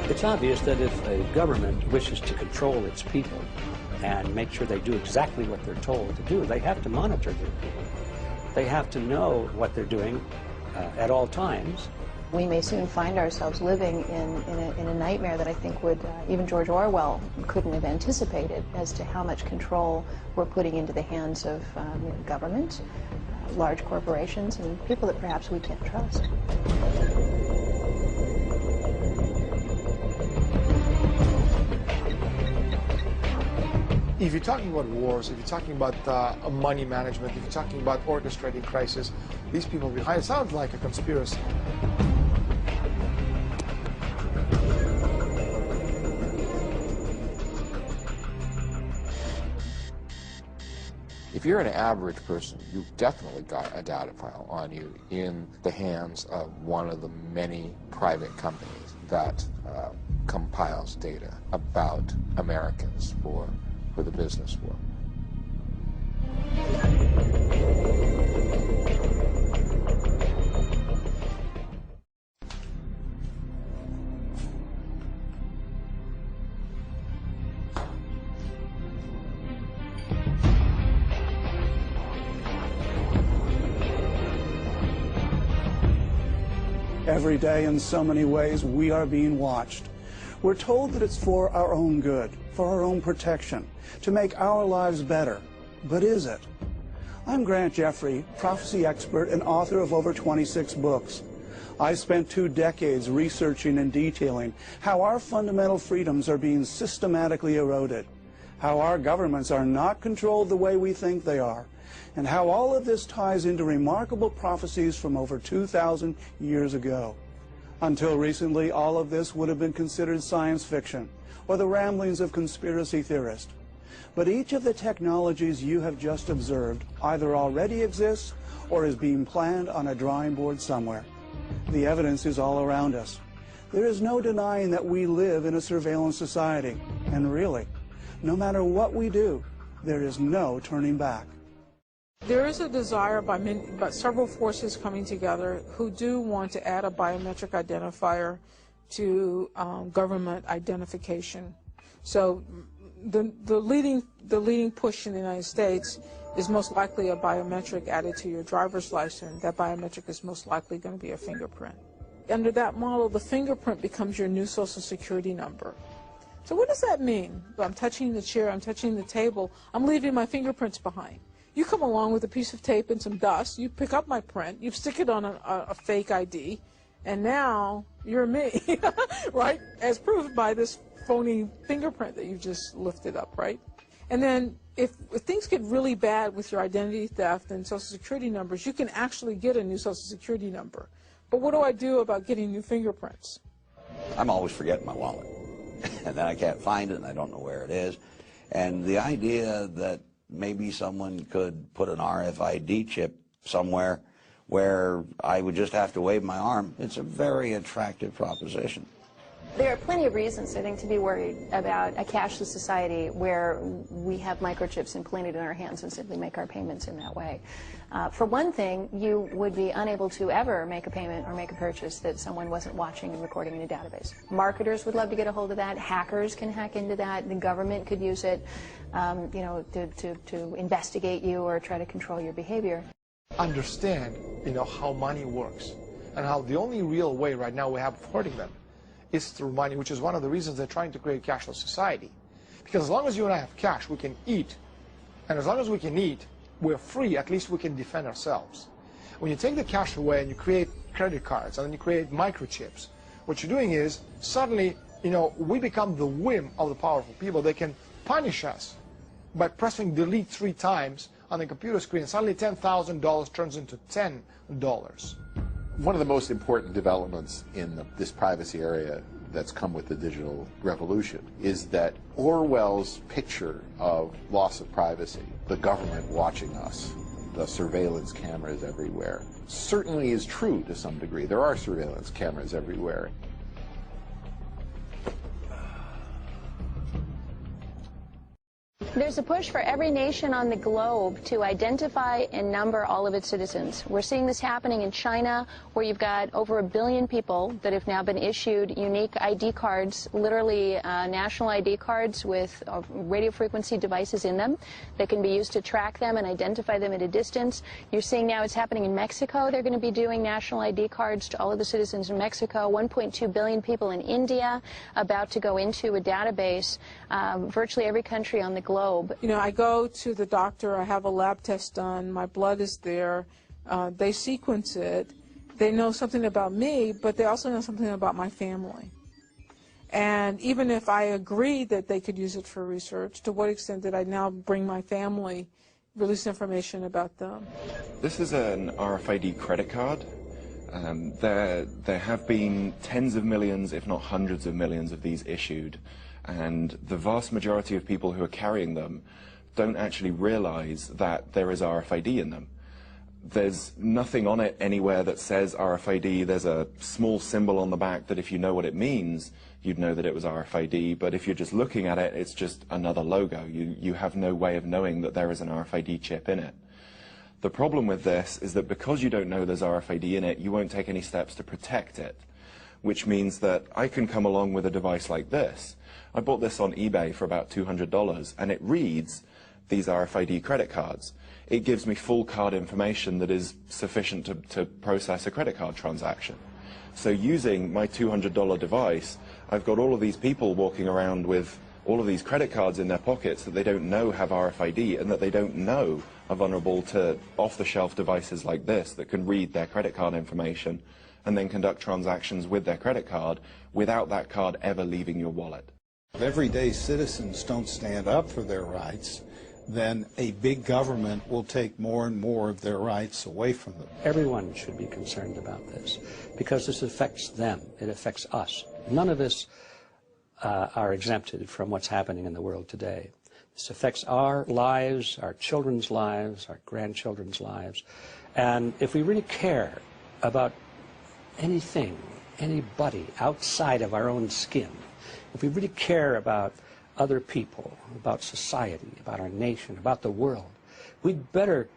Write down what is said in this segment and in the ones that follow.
It's obvious that if a government wishes to control its people and make sure they do exactly what they're told to do, they have to monitor their people. They have to know what they're doing at all times. We may soon find ourselves living in a nightmare that I think would, even George Orwell couldn't have anticipated, as to how much control we're putting into the hands of government, large corporations, and people that perhaps we can't trust. If you're talking about wars, if you're talking about money management, if you're talking about orchestrating crisis, these people behind it sounds like a conspiracy. If you're an average person, you've definitely got a data file on you in the hands of one of the many private companies that compiles data about Americans for the business world. Every day, in so many ways, we are being watched. We're told that it's for our own good, for our own protection, to make our lives better. But is it? I'm Grant Jeffrey, prophecy expert and author of over 26 books. I spent 2 decades researching and detailing how our fundamental freedoms are being systematically eroded, how our governments are not controlled the way we think they are, and how all of this ties into remarkable prophecies from over 2,000 years ago. Until recently, all of this would have been considered science fiction or the ramblings of conspiracy theorists. But each of the technologies you have just observed either already exists or is being planned on a drawing board somewhere. The evidence is all around us. There is no denying that we live in a surveillance society, and really, no matter what we do, there is no turning back. There is a desire by several forces coming together who do want to add a biometric identifier to government identification. So the leading push in the United States is most likely a biometric added to your driver's license. That biometric is most likely going to be a fingerprint. Under that model, the fingerprint becomes your new Social Security number. So what does that mean? I'm touching the chair, I'm touching the table, I'm leaving my fingerprints behind. You come along with a piece of tape and some dust, you pick up my print, you stick it on a fake ID, and now you're me, right? As proved by this phony fingerprint that you just lifted up, right? And then if things get really bad with your identity theft and Social Security numbers, you can actually get a new Social Security number. But what do I do about getting new fingerprints? I'm always forgetting my wallet, and then I can't find it, and I don't know where it is. And the idea that maybe someone could put an RFID chip somewhere where I would just have to wave my arm, it's a very attractive proposition. There are plenty of reasons, I think, to be worried about a cashless society where we have microchips implanted in our hands and simply make our payments in that way. For one thing, you would be unable to ever make a payment or make a purchase that someone wasn't watching and recording in a database. Marketers would love to get a hold of that. Hackers can hack into that. The government could use it, to investigate you or try to control your behavior. Understand, how money works and how the only real way right now we have of hoarding them is through money, which is one of the reasons they're trying to create a cashless society. Because as long as you and I have cash, we can eat. And as long as we can eat, we're free, at least we can defend ourselves. When you take the cash away and you create credit cards and then you create microchips, what you're doing is suddenly, we become the whim of the powerful people. They can punish us by pressing delete 3 times on the computer screen. Suddenly $10,000 turns into $10. One of the most important developments in this privacy area that's come with the digital revolution is that Orwell's picture of loss of privacy, the government watching us, the surveillance cameras everywhere, certainly is true to some degree. There are surveillance cameras everywhere. There's a push for every nation on the globe to identify and number all of its citizens. We're seeing this happening in China, where you've got over 1 billion people that have now been issued unique ID cards, literally national ID cards with radio frequency devices in them that can be used to track them and identify them at a distance. You're seeing now it's happening in Mexico. They're going to be doing national ID cards to all of the citizens in Mexico. 1.2 billion people in India, about to go into a database. Virtually every country on the globe. You know, I go to the doctor, I have a lab test done, my blood is there, they sequence it, they know something about me, but they also know something about my family. And even if I agree that they could use it for research, to what extent did I now bring my family, release information about them? This is an RFID credit card. There have been tens of millions, if not hundreds of millions of these issued. And the vast majority of people who are carrying them don't actually realize that there is RFID in them. There's nothing on it anywhere that says RFID. There's a small symbol on the back that if you know what it means, you'd know that it was RFID. But if you're just looking at it, it's just another logo. You have no way of knowing that there is an RFID chip in it. The problem with this is that because you don't know there's RFID in it, you won't take any steps to protect it, which means that I can come along with a device like this. I bought this on eBay for about $200, and it reads these RFID credit cards. It gives me full card information that is sufficient to process a credit card transaction. So using my $200 device, I've got all of these people walking around with all of these credit cards in their pockets that they don't know have RFID and that they don't know are vulnerable to off-the-shelf devices like this that can read their credit card information and then conduct transactions with their credit card without that card ever leaving your wallet. If everyday citizens don't stand up for their rights, then a big government will take more and more of their rights away from them. Everyone should be concerned about this because this affects them. It affects us. None of us are exempted from what's happening in the world today. This affects our lives, our children's lives, our grandchildren's lives. And if we really care about anything, anybody outside of our own skin, if we really care about other people, about society, about our nation, about the world, we'd better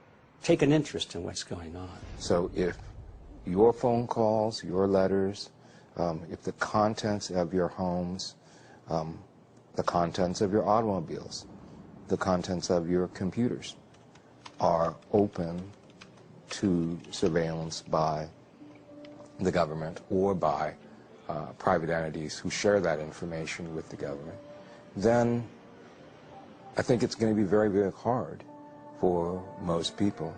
take an interest in what's going on. So if your phone calls, your letters, if the contents of your homes, the contents of your automobiles, the contents of your computers are open to surveillance by the government or by private entities who share that information with the government, then I think it's going to be very, very hard for most people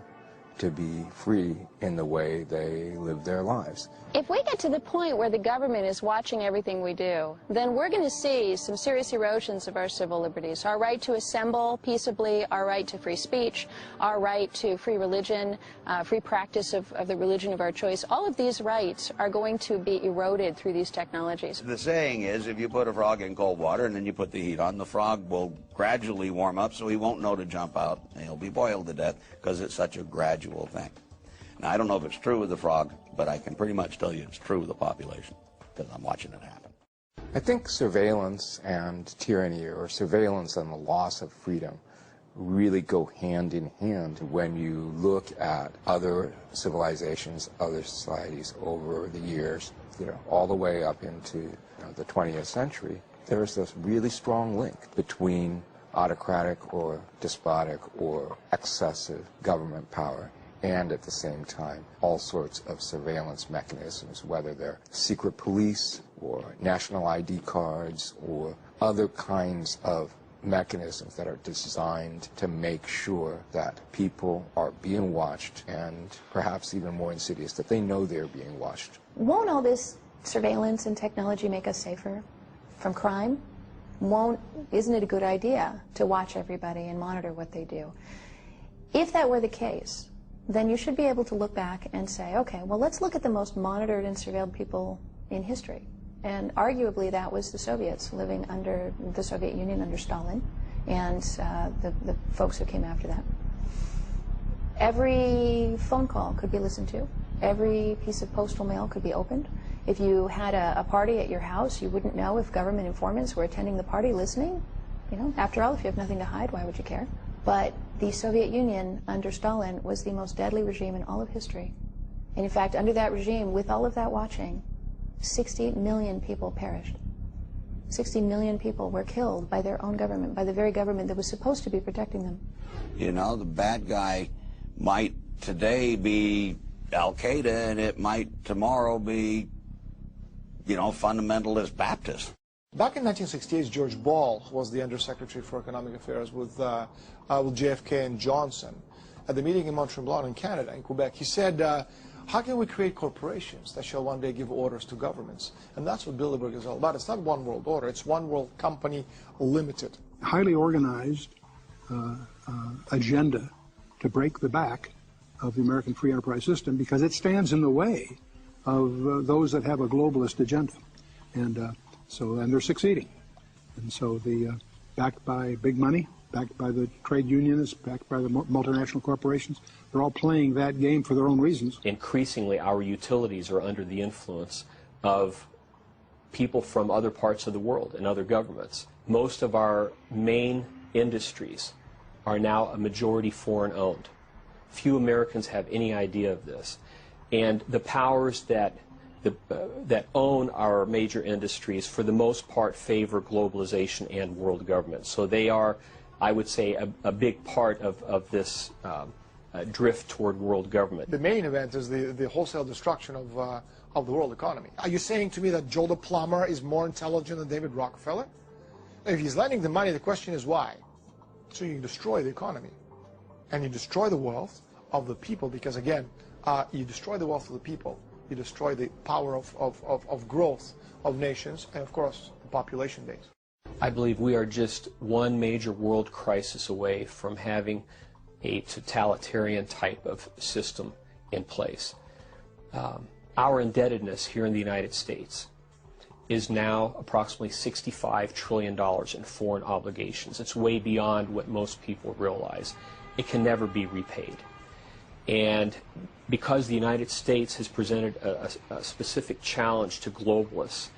to be free in the way they live their lives. If we get to the point where the government is watching everything we do, then we're going to see some serious erosions of our civil liberties. Our right to assemble peaceably, our right to free speech, our right to free religion, free practice of the religion of our choice, all of these rights are going to be eroded through these technologies. The saying is, if you put a frog in cold water and then you put the heat on, the frog will gradually warm up so he won't know to jump out and he'll be boiled to death because it's such a gradual thing. Now, I don't know if it's true with the frog, but I can pretty much tell you it's true with the population because I'm watching it happen. I think surveillance and tyranny, or surveillance and the loss of freedom, really go hand in hand when you look at other civilizations, other societies over the years, all the way up into the 20th century. There's this really strong link between autocratic or despotic or excessive government power and at the same time all sorts of surveillance mechanisms, whether they're secret police or national ID cards or other kinds of mechanisms that are designed to make sure that people are being watched, and perhaps even more insidious, that they know they're being watched. Won't all this surveillance and technology make us safer from crime? Isn't it a good idea to watch everybody and monitor what they do? If that were the case, then you should be able to look back and say, okay, well, let's look at the most monitored and surveilled people in history. And arguably that was the Soviets living under the Soviet Union under Stalin and the folks who came after that. Every phone call could be listened to. Every piece of postal mail could be opened. If you had a party at your house, you wouldn't know if government informants were attending the party listening. You know, after all, if you have nothing to hide, why would you care? But the Soviet Union under Stalin was the most deadly regime in all of history. And in fact, under that regime, with all of that watching, 60 million people perished. 60 million people were killed by their own government, by the very government that was supposed to be protecting them. You know, the bad guy might today be Al-Qaeda, and it might tomorrow be, you know, fundamentalist Baptist. Back in 1968, George Ball was the Undersecretary for Economic Affairs with JFK and Johnson. At the meeting in Mont-Tremblant in Canada, in Quebec, he said, how can we create corporations that shall one day give orders to governments? And that's what Bilderberg is all about. It's not one world order, it's one world company limited. Highly organized agenda to break the back of the American free enterprise system because it stands in the way of those that have a globalist agenda. And they're succeeding. And so backed by big money, backed by the trade unionists, backed by the multinational corporations, they're all playing that game for their own reasons. Increasingly, our utilities are under the influence of people from other parts of the world and other governments. Most of our main industries are now a majority foreign-owned. Few Americans have any idea of this. And the powers that own our major industries, for the most part, favor globalization and world government. So they are, I would say, a big part of this drift toward world government. The main event is the wholesale destruction of the world economy. Are you saying to me that Joe the plumber is more intelligent than David Rockefeller? If he's lending the money, the question is why? So you can destroy the economy. And you destroy the wealth of the people because, again, you destroy the wealth of the people. You destroy the power of growth of nations and, of course, the population base. I believe we are just one major world crisis away from having a totalitarian type of system in place. Our indebtedness here in the United States is now approximately $65 trillion in foreign obligations. It's way beyond what most people realize. It can never be repaid. And because the United States has presented a specific challenge to globalists,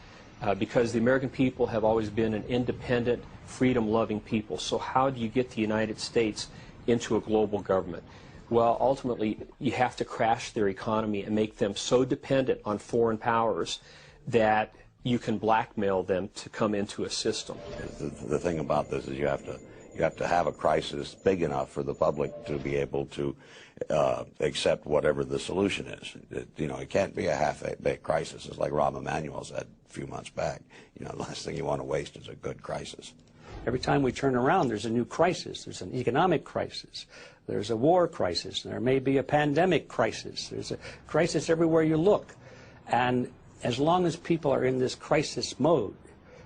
because the American people have always been an independent, freedom-loving people, so how do you get the United States into a global government? Well, ultimately, you have to crash their economy and make them so dependent on foreign powers that you can blackmail them to come into a system. The thing about this is you have to have a crisis big enough for the public to be able to accept whatever the solution is. It can't be a half-baked crisis. It's like Rahm Emanuel said a few months back. The last thing you want to waste is a good crisis. Every time we turn around, there's a new crisis. There's an economic crisis. There's a war crisis. There may be a pandemic crisis. There's a crisis everywhere you look. And as long as people are in this crisis mode,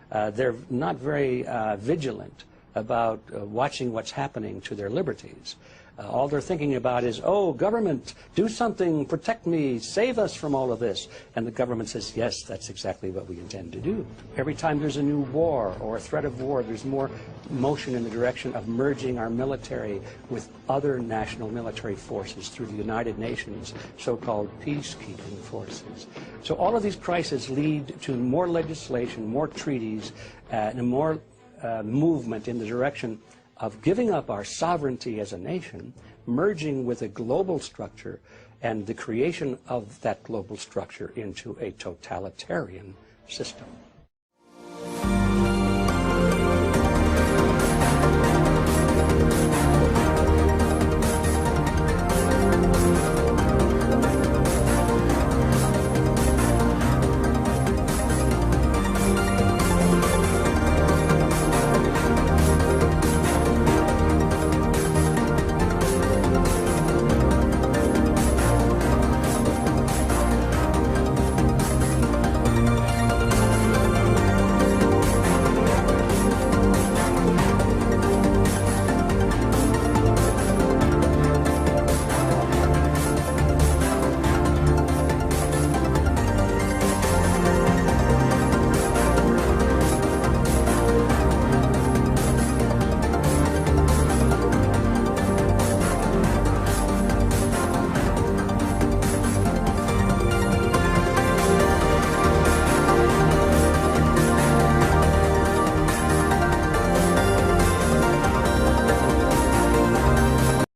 they're not very vigilant about watching what's happening to their liberties. All they're thinking about is, oh, government, do something, protect me, save us from all of this. And the government says, yes, that's exactly what we intend to do. Every time there's a new war or a threat of war, there's more motion in the direction of merging our military with other national military forces through the United Nations, so-called peacekeeping forces. So all of these crises lead to more legislation, more treaties, and more movement in the direction of giving up our sovereignty as a nation, merging with a global structure, and the creation of that global structure into a totalitarian system.